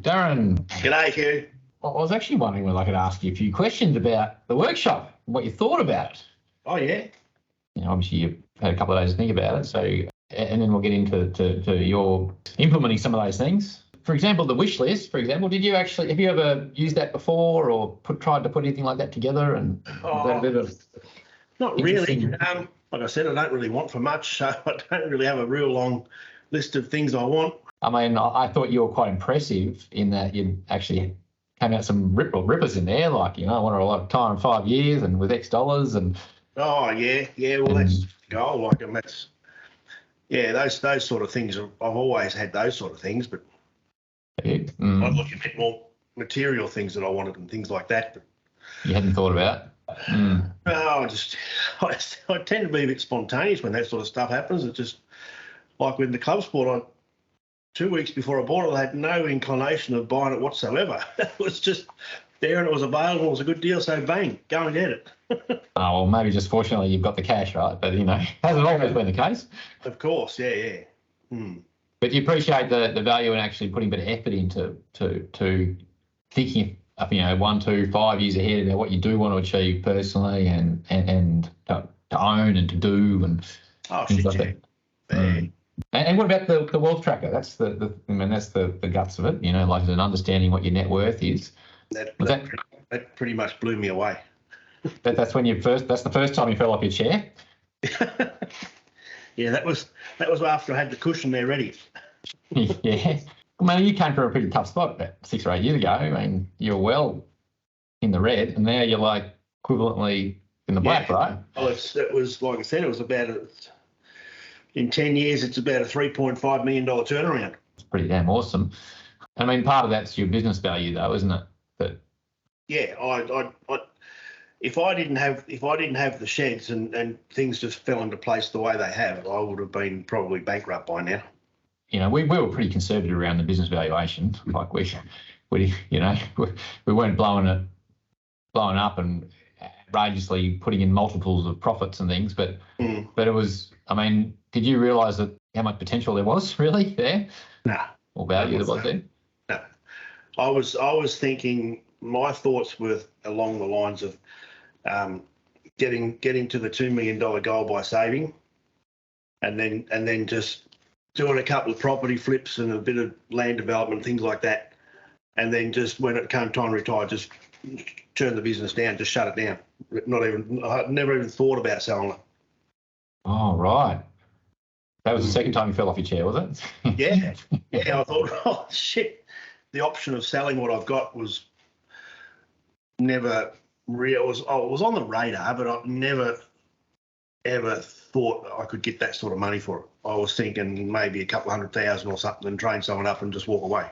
Darren. G'day, Hugh. I was actually wondering whether I could ask you a few questions about the workshop, what you thought about it. Oh, yeah? Obviously, you've had a couple of days to think about it, so, and then we'll get into to your implementing some of those things. For example, the wish list, have you ever used that before or tried to put anything like that together? And that a bit of not really. Like I said, I don't really want for much, so I don't really have a real long list of things I want. I mean, I thought you were quite impressive in that you actually came out some rippers in there, like, I wanted a lot of time, 5 years and with X dollars and... Oh, yeah. Well, that's the goal. Like, and that's... Yeah, those sort of things, I've always had those sort of things, but I'd look at a bit more material things that I wanted and things like that. But you hadn't thought about? No, I tend to be a bit spontaneous when that sort of stuff happens. It's just like with the club sport, 2 weeks before I bought it, I had no inclination of buying it whatsoever. It was just there and it was available. It was a good deal, so bang, go and get it. Well, maybe just fortunately you've got the cash, right? But, hasn't always been the case. Of course, yeah. But you appreciate the value in actually putting a bit of effort into to thinking of 1, 2, 5 years ahead about what you do want to achieve personally and to own and to do and things like that. And what about the wealth tracker? That's the guts of it. Like an understanding what your net worth is. That pretty much blew me away. That's the first time you fell off your chair. Yeah, that was after I had the cushion there ready. Yeah. I mean, you came from a pretty tough spot about 6 or 8 years ago. I mean, you're well in the red, and now you're like equivalently in the black, right? Well, it was like I said, it was about in 10 years, it's about a $3.5 million turnaround. It's pretty damn awesome. I mean, part of that's your business value, though, isn't it? Yeah, if I didn't have the sheds and things just fell into place the way they have, I would have been probably bankrupt by now. We were pretty conservative around the business valuation. Like we weren't blowing up and outrageously putting in multiples of profits and things. But it was. I mean, did you realise that how much potential there was really there? Nah. Or value there was there? No. I was thinking. My thoughts were along the lines of getting to the $2 million goal by saving, and then just doing a couple of property flips and a bit of land development, things like that, and then just when it came time to retire, just turn the business down, just shut it down. I never even thought about selling it. Oh, right. That was the second time you fell off your chair, was it? Yeah. I thought, oh shit, the option of selling what I've got was never real. It was on the radar, but I never ever thought I could get that sort of money for it. I was thinking maybe a couple of $100,000 or something and train someone up and just walk away.